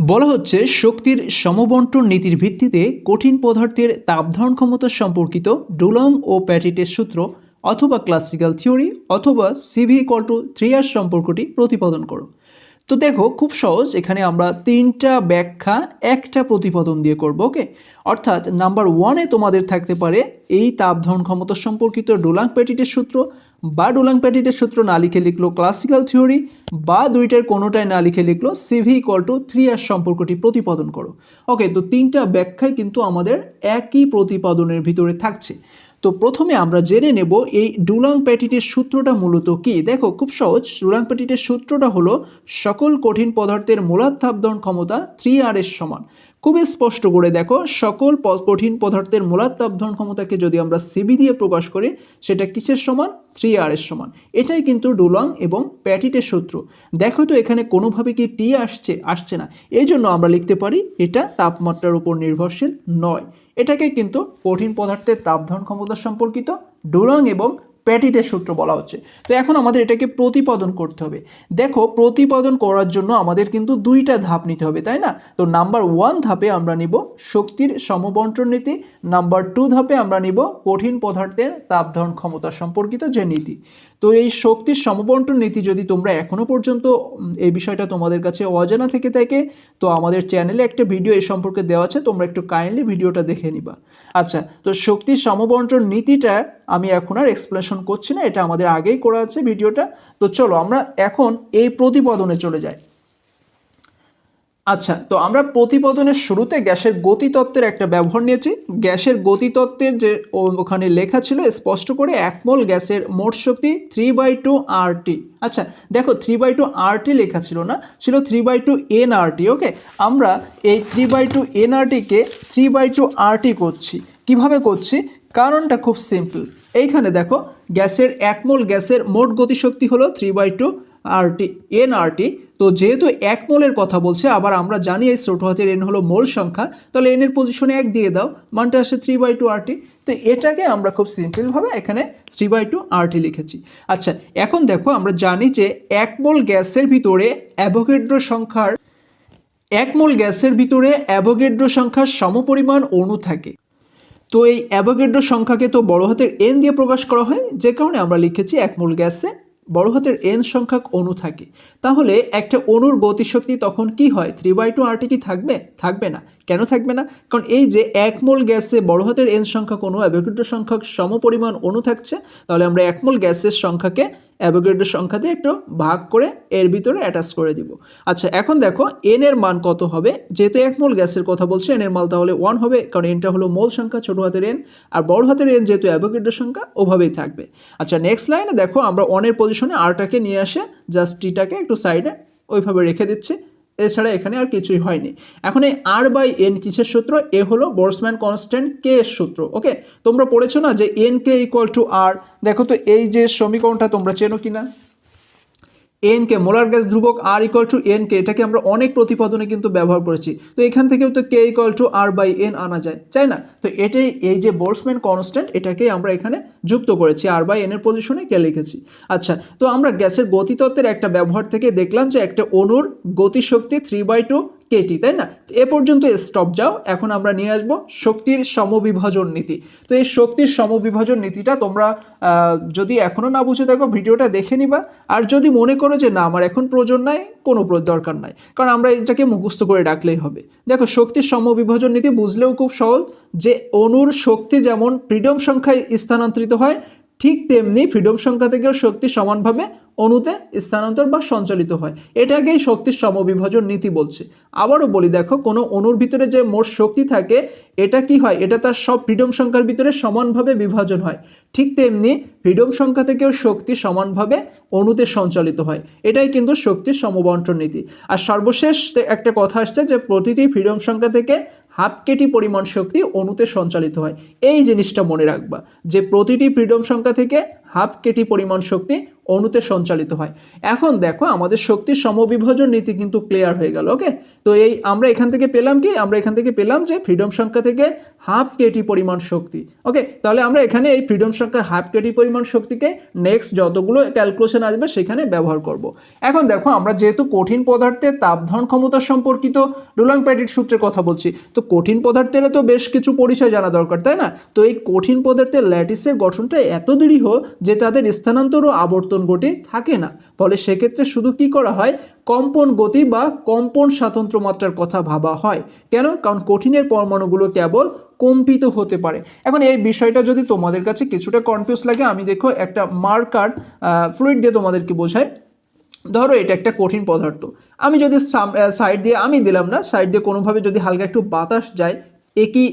বলা হচ্ছে শক্তির সমবন্টন নীতির ভিত্তিতে কঠিন পদার্থের তাপ ধারণ ক্ষমতা সম্পর্কিত ডুলং ও প্যাটিটের সূত্র অথবা ক্লাসিক্যাল থিওরি অথবা CV=3R সম্পর্কটি প্রতিপাদন করো। তো দেখো খুব সহজ, এখানে আমরা তিনটা ব্যাখ্যা একটা প্রতিপাদন দিয়ে করব। ওকে, অর্থাৎ নাম্বার 1-এ তোমাদের থাকতে পারে এই তাপ ধারণ ক্ষমতা সম্পর্কিত ডুলাং প্যাটিটের সূত্র, বা ডুলাং প্যাটিটের সূত্র না লিখে লিখলো ক্লাসিক্যাল থিওরি, বা দুইটার কোনোটাই না লিখে লিখলো CV=3R সম্পর্কটি প্রতিপাদন করো। ওকে, তো তিনটা ব্যাখ্যাই কিন্তু আমাদের একই প্রতিপাদনের ভিতরে থাকছে। তো প্রথমে আমরা জেনে নেব এই ডুলং প্যাটিটের সূত্রটা মূলত কি। দেখো খুব সহজ, ডুলং প্যাটিটের সূত্রটা হলো সকল কঠিন পদার্থের মোলার তাপ ধারণ ক্ষমতা 3R এর সমান। খুবই স্পষ্ট করে দেখো, সকল কঠিন পদার্থের মোলার তাপ ধারণ ক্ষমতাকে যদি আমরা সিবি দিয়ে প্রকাশ করি সেটা কিসের সমান? 3R এর সমান। এটাই কিন্তু ডুলং এবং প্যাটিটের সূত্র। দেখো তো এখানে কোনোভাবে কি টি আসছে না, এই জন্য আমরা লিখতে পারি এটা তাপমাত্রার উপর নির্ভরশীল নয়। এটাকে কিন্তু কঠিন পদার্থের তাপ ধারণ ক্ষমতা সম্পর্কিত ডুলং এবং প্যাটিটের সূত্র বলা হচ্ছে। তো এখন আমাদের এটাকে প্রতিপাদন করতে হবে। দেখো প্রতিপাদন করার জন্য আমাদের কিন্তু দুইটা ধাপ নিতে হবে, তাই না? তো নাম্বার 1 ধাপে আমরা নিব শক্তির সমবন্টন নীতি, নাম্বার 2 ধাপে আমরা নিব কঠিন পদার্থের তাপ ধারণ ক্ষমতা সম্পর্কিত যে নীতি। তো এই শক্তির সমবন্টন নীতি যদি তোমরা এখনো পর্যন্ত এই বিষয়টা তোমাদের কাছে অজানা থেকে থাকে, তো আমাদের চ্যানেলে একটা ভিডিও এই সম্পর্কে দেওয়া আছে, তোমরা একটু কাইন্ডলি ভিডিওটা দেখে নিবা। আচ্ছা, তো শক্তির সমবন্টন নীতিটা আমি এখন আর এক্সপ্লেনেশন করছি না, এটা আমাদের আগেই করা আছে ভিডিওটা। তো চলো আমরা এখন এই প্রতিপাদনে চলে যাই। আচ্ছা, তো আমরা প্রতিপাদনের শুরুতে গ্যাসের গতিতত্ত্বের একটা ব্যবহার নিয়েছি। গ্যাসের গতিতত্ত্বের যে ওখানে লেখা ছিল স্পষ্ট করে, 1 মোল গ্যাসের মোট শক্তি 3/2 RT। আচ্ছা দেখো 3/2 RT লেখা ছিল না, ছিল 3/2 nRT। ওকে, আমরা এই 3/2 nRTকে 3/2 RT করছি। কিভাবে করছি? কারণটা খুব সিম্পল। এইখানে দেখো গ্যাসের 1 মোল গ্যাসের মোট গতিশক্তি হলো 3/2 RT nRT। তো যেহেতু 1 মোলের কথা বলছে, আবার আমরা জানি এই ছোট হাতের n হলো মোল সংখ্যা, তাহলে n এর পজিশনে 1 দিয়ে দাও, মানটা আসে 3/2 RT। তো এটাকে আমরা খুব সিম্পলভাবে এখানে 3/2 RT লিখেছি। আচ্ছা এখন দেখো আমরা জানি যে 1 মোল গ্যাসের ভিতরে অ্যাভোগাড্রো সংখ্যার 1 মোল গ্যাসের ভিতরে অ্যাভোগাড্রো সংখ্যার সমপরিমাণ অণু থাকে। তো এই অ্যাভোগাড্রো সংখ্যাকে তো বড় হাতের n দিয়ে প্রকাশ করা হয়, যে কারণে আমরা লিখেছি 1 মোল গ্যাসে বড় হাতের n সংখ্যক অণু থাকে। তাহলে একটা অণুর গতিশক্তি তখন কি হয়? 3/2 RT কি থাকবে? থাকবে না। কেন থাকবে না? কারণ এই যে 1 মোল গ্যাসে বড় হাতের n সংখ্যক অণু, অ্যাভোগাড্রো সংখ্যক সমপরিমাণ অণু থাকছে, তাহলে আমরা 1 মোল গ্যাসের সংখ্যাকে অ্যাভোগাড্রো সংখ্যা দিয়ে একটু ভাগ করে এর ভিতরে অ্যাটাচ করে দিব। আচ্ছা এখন দেখো n এর মান কত হবে? যেহেতু 1 মোল গ্যাসের কথা বলছে, n এর মান তাহলে 1 হবে, কারণ nটা হলো মোল সংখ্যা, ছোট হাতের n, আর বড় হাতের n যেহেতু অ্যাভোগাড্রো সংখ্যা, ওভাবেই থাকবে। আচ্ছা নেক্সট লাইনে দেখো আমরা 1 এর পজিশনে rটাকে নিয়ে আসে জাস্ট টিটাকে একটু সাইডে ওইভাবে রেখে দিচ্ছি, এছাড়া এখানে আর কিছুই হয়নি। এখন এই R/N কিসের সূত্র? এ হলো বোল্টজম্যান কনস্ট্যান্ট K এর সূত্র। ওকে, তোমরা পড়েছো না যে NK = R। দেখো তো এই যে সমীকরণটা তোমরা চেনো কিনা? NK মোলার গ্যাস ধ্রুবক, R = NK, এটাকে আমরা অনেক প্রতিপাদনে কিন্তু ব্যবহার করেছি। তো এখান থেকেও তো K = R/N আনা যায়, তাই না? তো এটাই এই যে বোল্টজম্যান কনস্ট্যান্ট, এটাকে আমরা এখানে যুক্ত করেছি, R/N এর পজিশনে K লিখেছি। আচ্ছা, তো আমরা গ্যাসের গতিতত্ত্বের একটা ব্যবহার থেকে দেখলাম যে একটা অণুর গতিশক্তি 3/2 KT, তাই না? এ পর্যন্ত স্টপ যাও। এখন আমরা নিয়ে আসব শক্তির সমবিভাজন নীতি। তো এই শক্তির সমবিভাজন নীতিটা তোমরা যদি এখনও না বুঝে থাকো ভিডিওটা দেখে নিবা, আর যদি মনে করো যে না আমার এখন প্রয়োজন নাই, কোনো দরকার নাই, কারণ আমরা এটাকে মুখস্থ করে ডাকলেই হবে। দেখো শক্তির সমবিভাজন নীতি বুঝলেও খুব সহজ, যে অণুর শক্তি যেমন ফ্রিডম সংখ্যায় স্থানান্তরিত হয়, ঠিক তেমনি ফ্রিডম সংখ্যা থেকেও শক্তি সমানভাবে অণুতে স্থানান্তর বা সঞ্চালিত হয়। এটাকেই শক্তির সমবিভাজন নীতি বলছে। আবারও বলি, দেখো কোনো অণুর ভিতরে যে মোট শক্তি থাকে, এটা কি হয়? এটা তার সব ফ্রিডম সংখ্যার ভিতরে সমানভাবে বিভাজন হয়। ঠিক তেমনি ফ্রিডম সংখ্যা থেকেও শক্তি সমানভাবে অণুতে সঞ্চালিত হয়। এটাই কিন্তু শক্তির সমবন্টন নীতি। আর সর্বশেষ একটা কথা আসছে যে প্রতিটি ফ্রিডম সংখ্যা থেকে ½ KT পরিমাণ শক্তি অণুতে সঞ্চালিত হয়। এই জিনিসটা মনে রাখবা যে প্রতিটি ফ্রিডম সংখ্যা থেকে ½ KT পরিমাণ শক্তি অণুতে সঞ্চালিত হয়। এখন দেখো আমাদের শক্তির সমবিভাজন নীতি কিন্তু ক্লিয়ার হয়ে গেল। ওকে, তো এই আমরা এখান থেকে পেলাম কি, আমরা এখান থেকে পেলাম যে ফ্রিডম সংখ্যা থেকে হাফ কেটি পরিমাণ শক্তি। ওকে, তাহলে আমরা এখানে এই ফ্রিডম সংখ্যার হাফ কেটি পরিমাণ শক্তিকে নেক্সট যতগুলো ক্যালকুলেশন আসবে সেখানে ব্যবহার করব। এখন দেখো আমরা যেহেতু কঠিন পদার্থের তাপ ধারণ ক্ষমতা সম্পর্কিত ডুলং প্যাটিট সূত্রের কথা বলছি, তো কঠিন পদার্থের তো বেশ কিছু পরিচয় জানা দরকার, তাই না? তো এই কঠিন পদার্থের ল্যাটিসের গঠনটা এত দৃঢ় যে তাদের স্থানান্তর ও আবর্তন গতি থাকে না। ফলে সেক্ষেত্রে শুধু কি করা হয়, কম্পন গতি বা কম্পন স্বাতন্ত্র্য মাত্রার কথা ভাবা হয়। কেন? কারণ কঠিনের পরমাণুগুলো কেবল কম্পিত হতে পারে। এখন এই বিষয়টা যদি তোমাদের কাছে কিছুটা কনফিউজ লাগে, আমি দেখো একটা মার্কার ফ্লুইড দিয়ে তোমাদেরকে বোঝাই। ধরো এটা একটা কঠিন পদার্থ, আমি যদি সাইড দিয়ে, আমি দিলাম না, সাইড দিয়ে কোনোভাবে যদি হালকা একটু বাতাস যায়, এ কি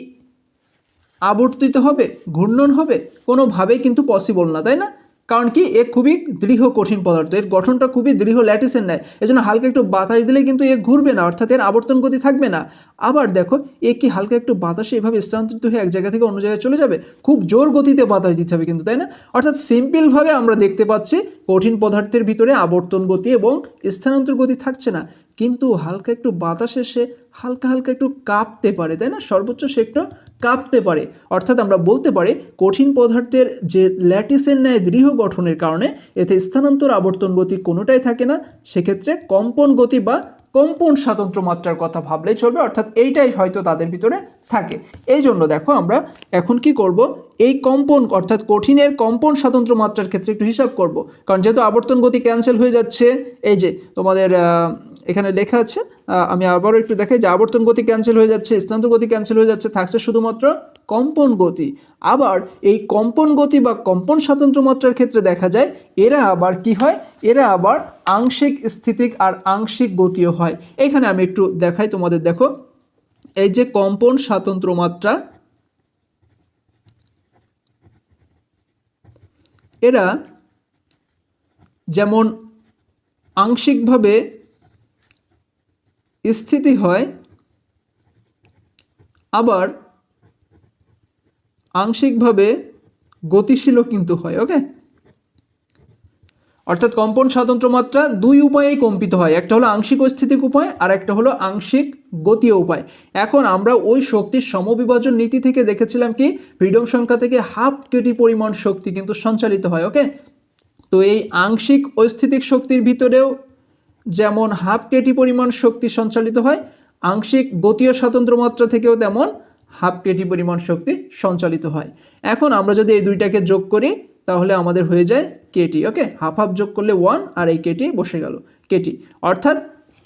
আবর্তিত হবে, ঘূর্ণন হবে? কোনোভাবেই কিন্তু পসিবল না, তাই না? কারণ কি, এ খুবই দৃঢ় কঠিন পদার্থ, এর গঠনটা খুবই দৃঢ় ল্যাটিসের ন্যায়, এজন্য হালকা একটু বাতাস দিলে কিন্তু এ ঘুরবে না, অর্থাৎ এর আবর্তন গতি থাকবে না। আবার দেখো এ কি হালকা একটু বাতাসে এভাবে স্থানান্তরিত হয়ে এক জায়গা থেকে অন্য জায়গায় চলে যাবে? খুব জোর গতিতে বাতাস দিতে হবে কিন্তু, তাই না? অর্থাৎ সিম্পলভাবে আমরা দেখতে পাচ্ছি কঠিন পদার্থের ভিতরে আবর্তন গতি এবং স্থানান্তর গতি থাকছে না, কিন্তু হালকা একটু বাতাস এসে হালকা হালকা একটু কাঁপতে পারে, তাই না? সর্বোচ্চ সে একটু কাঁপতে পারে। অর্থাৎ আমরা বলতে পারি কঠিন পদার্থের যে ল্যাটিসের ন্যায় দৃঢ় গঠনের কারণে এতে স্থানান্তর আবর্তন গতি কোনোটাই থাকে না। সেক্ষেত্রে কম্পন গতি বা কম্পন স্বাতন্ত্র মাত্রার কথা ভাবলেই চলবে, অর্থাৎ এইটাই হয়তো তাদের ভিতরে থাকে। এই জন্য দেখো আমরা এখন কি করব, এই কম্পন অর্থাৎ কঠিনের কম্পন স্বাতন্ত্র মাত্রার ক্ষেত্রে একটু হিসাব করব। কারণ যেহেতু আবর্তন গতি ক্যান্সেল হয়ে যাচ্ছে, এই যে তোমাদের এখানে লেখা আছে, আমি আবারও একটু দেখাই যে আবর্তন গতি ক্যান্সেল হয়ে যাচ্ছে, স্থানান্তর গতি ক্যান্সেল হয়ে যাচ্ছে, থাকছে শুধুমাত্র কম্পন গতি। আবার এই কম্পন গতি বা কম্পন স্বাতন্ত্র মাত্রার ক্ষেত্রে দেখা যায় এরা আবার কি হয়, এরা আবার আংশিক স্থিতিক আর আংশিক গতিও হয়। এখানে আমি একটু দেখাই তোমাদের, দেখো এই যে কম্পন স্বাতন্ত্র মাত্রা, এরা যেমন আংশিকভাবে স্থিতি হয়, আবার আংশিকভাবে গতিশীলও কিন্তু হয়। ওকে, অর্থাৎ কম্পন স্বাতন্ত্র মাত্রা দুই উপায়েই কম্পিত হয়, একটা হলো আংশিক স্থিতিক উপায় আর একটা হলো আংশিক গতীয় উপায়। এখন আমরা ওই শক্তির সমবিভাজন নীতি থেকে দেখেছিলাম কি ফ্রিডম সংখ্যা থেকে হাফ কেটি পরিমাণ শক্তি কিন্তু সঞ্চালিত হয়। ওকে, তো এই আংশিক অস্থিতিক শক্তির ভিতরেও যেমন হাফ কেটি পরিমাণ শক্তি সঞ্চালিত হয়, আংশিক গতীয় স্বাতন্ত্র মাত্রা থেকেও তেমন হাফ কেটি পরিমাণ শক্তি সঞ্চালিত হয়। এখন আমরা যদি এই দুইটাকে যোগ করি তাহলে আমাদের হয়ে যায় কেটি। ওকে, হাফ হাফ যোগ করলে 1 আর এই কেটি বসে গেল কেটি, অর্থাৎ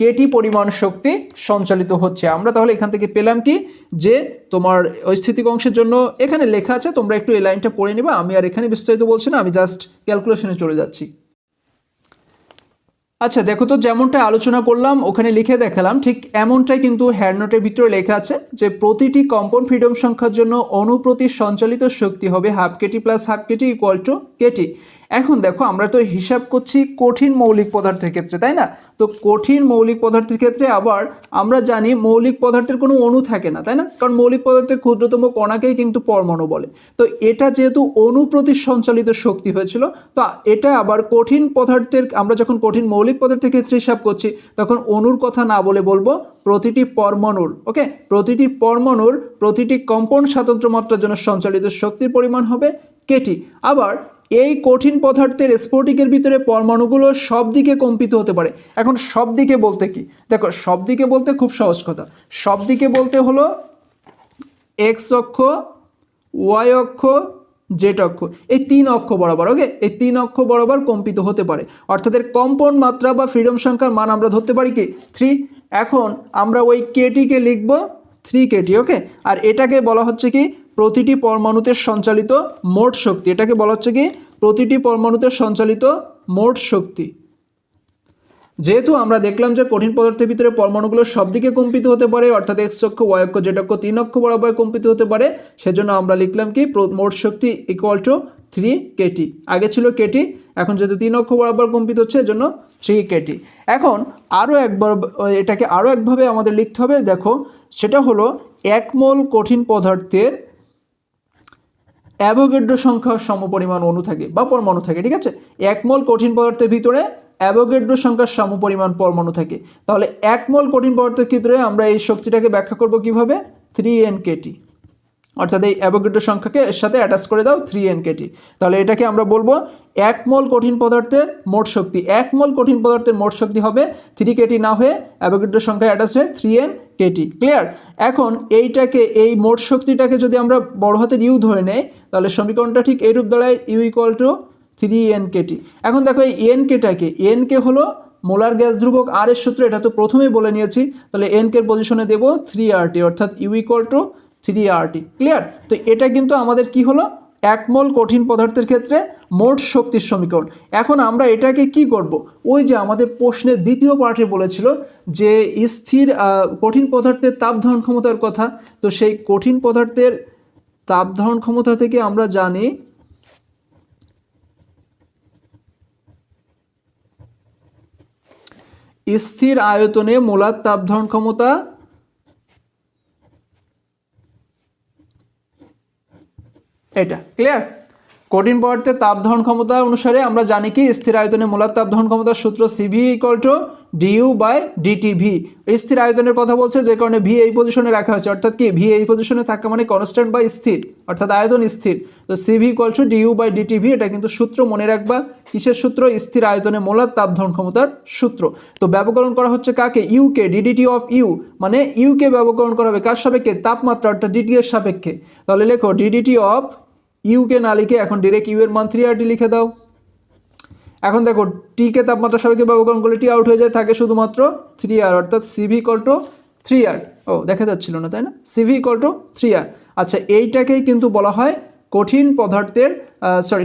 কেটি পরিমাণ শক্তি সঞ্চালিত হচ্ছে। আমরা তাহলে এখান থেকে পেলাম কি, যে তোমার স্থিতিক অংশের জন্য এখানে লেখা আছে, তোমরা একটু এই লাইনটা পড়ে নিবা, আমি আর এখানে বিস্তারিত বলছি না, আমি জাস্ট ক্যালকুলেশনে চলে যাচ্ছি। আচ্ছা দেখো তো, যেমনটা আলোচনা করলাম ওখানে লিখে দেখালাম, ঠিক এমনটাই কিন্তু হ্যান্ড নোটের ভিতরে লেখা আছে যে প্রতিটি কম্পন ফ্রিডম সংখ্যার জন্য অনুপ্রতি সঞ্চালিত শক্তি হবে half KT plus half KT equal to KT. এখন দেখো আমরা তো হিসাব করছি কঠিন মৌলিক পদার্থের ক্ষেত্রে, তাই না? তো কঠিন মৌলিক পদার্থের ক্ষেত্রে আবার আমরা জানি মৌলিক পদার্থের কোনো অণু থাকে না, তাই না? কারণ মৌলিক পদার্থের ক্ষুদ্রতম কণাকেই কিন্তু পরমাণু বলে। তো এটা যেহেতু অনুপ্রতি সঞ্চালিত শক্তি হয়েছিল, তো এটা আবার কঠিন পদার্থের, আমরা যখন কঠিন মৌলিক পদার্থের ক্ষেত্রে হিসাব করছি তখন অণুর কথা না বলে বলবো প্রতিটি পরমাণুর। ওকে, প্রতিটি পরমাণুর প্রতিটি কম্পন স্বাতন্ত্র মাত্রার জন্য সঞ্চালিত শক্তির পরিমাণ হবে কেটি। আবার এই কঠিন পদার্থের স্ফটিকের ভিতরে পরমাণুগুলো সব দিকে কম্পিত হতে পারে। এখন সব দিকে বলতে কি, দেখো সব দিকে বলতে খুব সহজ কথা, সব দিকে বলতে হলো এক্স অক্ষ, ওয়াই অক্ষ, জেড অক্ষ, এই তিন অক্ষ বরাবর। ওকে, এই তিন অক্ষ বরাবর কম্পিত হতে পারে, অর্থাৎ এর কম্পন মাত্রা বা ফ্রিডম সংখ্যার মান আমরা ধরতে পারি কি 3। এখন আমরা ওই কেটিকে লিখব 3 কেটি। ওকে, আর এটাকে বলা হচ্ছে কি প্রতিটি পরমাণুতে সঞ্চালিত মোট শক্তি, এটাকে বলা হচ্ছে কি প্রতিটি পরমাণুতে সঞ্চালিত মোট শক্তি। যেহেতু আমরা দেখলাম যে কঠিন পদার্থের ভিতরে পরমাণুগুলো সব দিকে কম্পিত হতে পারে, অর্থাৎ এক্স অক্ষ, ওয়াই অক্ষ, জেড অক্ষ তিন অক্ষ বরাবর কম্পিত হতে পারে, সেজন্য আমরা লিখলাম কি মোট শক্তি ইকুয়াল টু 3 কেটি। আগে ছিল কেটি, এখন যেহেতু তিন অক্ষ বরাবর কম্পিত হচ্ছে এজন্য 3 কেটি। এখন আরও একবার এটাকে আরও একভাবে আমাদের লিখতে হবে, দেখো সেটা হলো 1 মোল কঠিন পদার্থের অ্যাভোগাড্রো সংখ্যা সমপরিমাণ অণু থাকে বা পরমাণু থাকে, ঠিক আছে। 1 মোল কঠিন পদার্থের ভিতরে অ্যাভোগাড্রো সংখ্যার সমপরিমাণ পরমাণু থাকে। তাহলে 1 মোল কঠিন পদার্থের ক্ষেত্রে আমরা এই শক্তিটাকে ব্যাখ্যা করব কিভাবে, 3NKT, অর্থাৎ এই অ্যাভোগাড্রো সংখ্যাকে এর সাথে অ্যাটাচ করে দাও 3NKT। তাহলে এটাকে আমরা বলবো 1 মোল কঠিন পদার্থের মোট শক্তি, 1 মোল কঠিন পদার্থের মোট শক্তি হবে 3KT না হয়ে অ্যাভোগাড্রো সংখ্যা অ্যাটাচ হয়ে 3NKT। ক্লিয়ার? এখন এইটাকে, এই মোট শক্তিটাকে যদি আমরা বড় হাতের ইউ ধরে নেই তাহলে সমীকরণটা ঠিক এইরূপ দাঁড়ায়, ইউ ইকুয়াল টু 3NKT। এখন দেখো এই এনকেটাকে, এনকে হলো মোলার গ্যাস ধ্রুবক আর এর সূত্র, এটা তো প্রথমেই বলে নিয়েছি। তাহলে এনকে এর পজিশনে দেব 3RT, অর্থাৎ you equal to 3RT। Clear? তো এটা কিন্তু আমাদের কি হলো, 1 মোল কঠিন পদার্থের ক্ষেত্রে মোট শক্তির সমীকরণ। এখন আমরা এটাকে কি করব, ওই যে আমাদের প্রশ্নের দ্বিতীয় পার্টে বলেছিল যে স্থির কঠিন পদার্থের তাপ ধারণ ক্ষমতার কথা। তো সেই কঠিন পদার্থের তাপ ধারণ ক্ষমতা থেকে আমরা জানি স্থির আয়তনে মোলার তাপ ধারণ ক্ষমতা এটা। ক্লিয়ার? কঠিন পদার্থের তাপ ধারণ ক্ষমতা অনুসারে আমরা জানি কি স্থির আয়তনে মোলার তাপ ধারণ ক্ষমতার সূত্র CV ইকুয়াল টু du/dtV। স্থির আয়তনের কথা বলছে, যে কারণে ভি এই পজিশনে রাখা হয়েছে, অর্থাৎ কি ভি এই পজিশনে থাকা মানে কনস্ট্যান্ট বা স্থির, অর্থাৎ আয়তন স্থির। তো CV ইকুয়াল টু du/dtV, এটা কিন্তু সূত্র মনে রাখবা। কিসের সূত্র? স্থির আয়তনে মোলার তাপ ধারণ ক্ষমতার সূত্র। তো ব্যবকরণ করা হচ্ছে কাকে, ইউকে, ddt অফ ইউ, মানে ইউকে ব্যবকরণ করা হবে কার সাপেক্ষে, তাপমাত্রা, অর্থাৎ ডিটি এর সাপেক্ষে। তাহলে লেখো ddt অফ ইউকে না লিখে এখন ডিরেক্ট ইউ এর মান 3RT লিখে দাও। এখন দেখো টি কে তাপমাত্রা সাপেক্ষে ব্যবকরণ করলে টি আউট হয়ে যায়, থাকে শুধুমাত্র 3R, অর্থাৎ CV ইকুয়াল টু 3R। ও দেখা যাচ্ছিল না তাই না, CV ইকুয়াল টু 3R। আচ্ছা, এইটাকেই কিন্তু বলা হয় কঠিন পদার্থের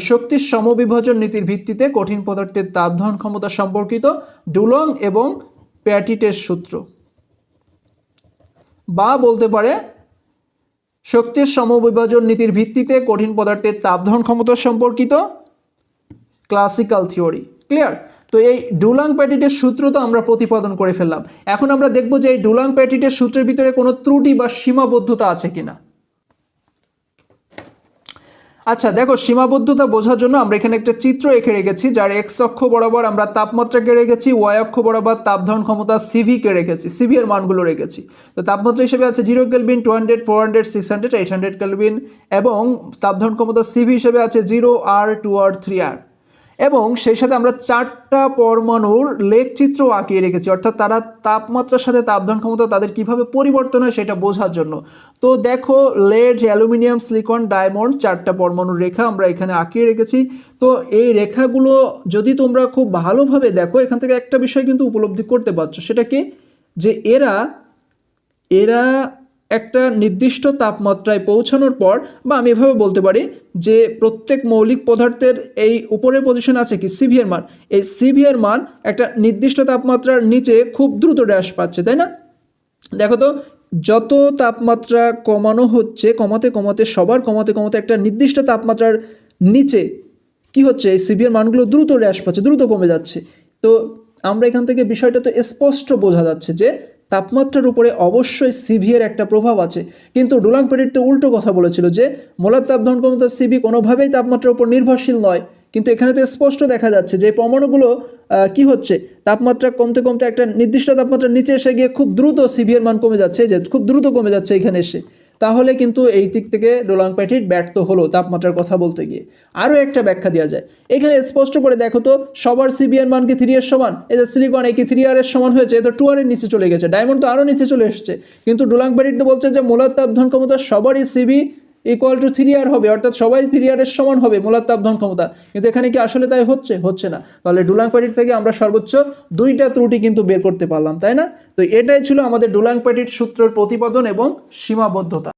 শক্তির সমবিভাজন নীতির ভিত্তিতে কঠিন পদার্থের তাপ ধারণ ক্ষমতা সম্পর্কিত ডুলং এবং প্যাটিটের সূত্র, বা বলতে পারে শক্তির সমবিভাজন নীতির ভিত্তিতে কঠিন পদার্থের তাপ ধারণ ক্ষমতা সম্পর্কিত ক্লাসিক্যাল থিওরি। ক্লিয়ার? তো এই ডুলং প্যাটিটের সূত্র তো আমরা প্রতিপাদন করে ফেললাম। এখন আমরা দেখব যে এই ডুলং প্যাটিটের সূত্রের ভিতরে কোনো ত্রুটি বা সীমাবদ্ধতা আছে কিনা। আচ্ছা দেখো, সীমাবদ্ধতা বোঝার জন্য আমরা এখানে একটা চিত্র এঁকে রেখেছি, যার এক্স অক্ষ বরাবর আমরা তাপমাত্রাকে রেখেছি, ওয়াই অক্ষ বরাবর তাপ ধারণ ক্ষমতা সিভিকে রেখেছি, সিভি এর মানগুলো রেখেছি। তো তাপমাত্রা হিসেবে আছে 0 কেলভিন, 200, 400, 600, 800 কেলভিন, এবং তাপ ধারণ ক্ষমতা সিভি হিসেবে আছে 0R, 2R, 3R। এবং সেই সাথে আমরা 4টা পরমাণুর লেখচিত্র আঁকিয়ে রেখেছি, অর্থাৎ তারা তাপমাত্রার সাথে তাপ ধারণ ক্ষমতা তাদের কিভাবে পরিবর্তন হয় সেটা বোঝার জন্য। তো দেখো, লেড, অ্যালুমিনিয়াম, সিলিকন, ডায়মন্ড, 4টা পরমাণুর রেখা আমরা এখানে আঁকিয়ে রেখেছি। তো এই রেখাগুলো যদি তোমরা খুব ভালোভাবে দেখো, এখান থেকে একটা বিষয় কিন্তু উপলব্ধি করতে পারছো, সেটা কি, যে এরা একটা নির্দিষ্ট তাপমাত্রায় পৌঁছানোর পর, বা আমি এভাবে বলতে পারি যে প্রত্যেক মৌলিক পদার্থের এই উপরের পজিশন আছে কি সিভি এর মান, এই সিভি এর মান একটা নির্দিষ্ট তাপমাত্রার নিচে খুব দ্রুত হ্রাস পাচ্ছে, তাই না? দেখো তো, যত তাপমাত্রা কমানো হচ্ছে, কমাতে কমাতে একটা নির্দিষ্ট তাপমাত্রার নিচে কি হচ্ছে, এই সিভি এর মানগুলো দ্রুত হ্রাস পাচ্ছে, দ্রুত কমে যাচ্ছে। তো আমরা এখান থেকে বিষয়টা তো স্পষ্ট বোঝা যাচ্ছে যে তাপমাত্রার উপরে অবশ্যই সিভি এর একটা প্রভাব আছে। কিন্তু ডুলং প্যাটিট তো উল্টো কথা বলেছিল যে মোলার তাপ ধারণ ক্ষমতা সিভি কোনোভাবেই তাপমাত্রার উপর নির্ভরশীল নয়। কিন্তু এখানে তো স্পষ্ট দেখা যাচ্ছে যে পরমাণুগুলো কি হচ্ছে, তাপমাত্রা কমতে কমতে একটা নির্দিষ্ট তাপমাত্রার নিচে এসে গিয়ে খুব দ্রুত সিভি এর মান কমে যাচ্ছে, যে খুব দ্রুত কমে যাচ্ছে এখানে এসে। তাহলে কিন্তু এই দিক থেকে ডুলং প্যাটিট ব্যর্থ হলো তাপমাত্রার কথা বলতে গিয়ে। আরও একটা ব্যাখ্যা দেওয়া যায়, এখানে স্পষ্ট করে দেখো তো, সবার সিভি এর মান কি 3 এর সমান? এই যে সিলিকন, এই কি 3R এর সমান হয়েছে? এ তো 2R এর নিচে চলে গেছে। ডায়মন্ড তো আরও নিচে চলে এসেছে। কিন্তু ডুলং প্যাটিট তো বলছে যে মোলার তাপ ধারণ ক্ষমতা সবারই সিভি ইকুয়াল টু 3R হবে, অর্থাৎ সবাই 3R এর সমান হবে মোলার তাপ ধারণ ক্ষমতা। কিন্তু এখানে কি আসলে তাই হচ্ছে না। তাহলে ডুলং প্যাটিট থেকে আমরা সর্বোচ্চ 2টা ত্রুটি কিন্তু বের করতে পারলাম, তাই না? তো এটাই ছিল আমাদের ডুলং প্যাটিট সূত্রের প্রতিপাদন এবং সীমাবদ্ধতা।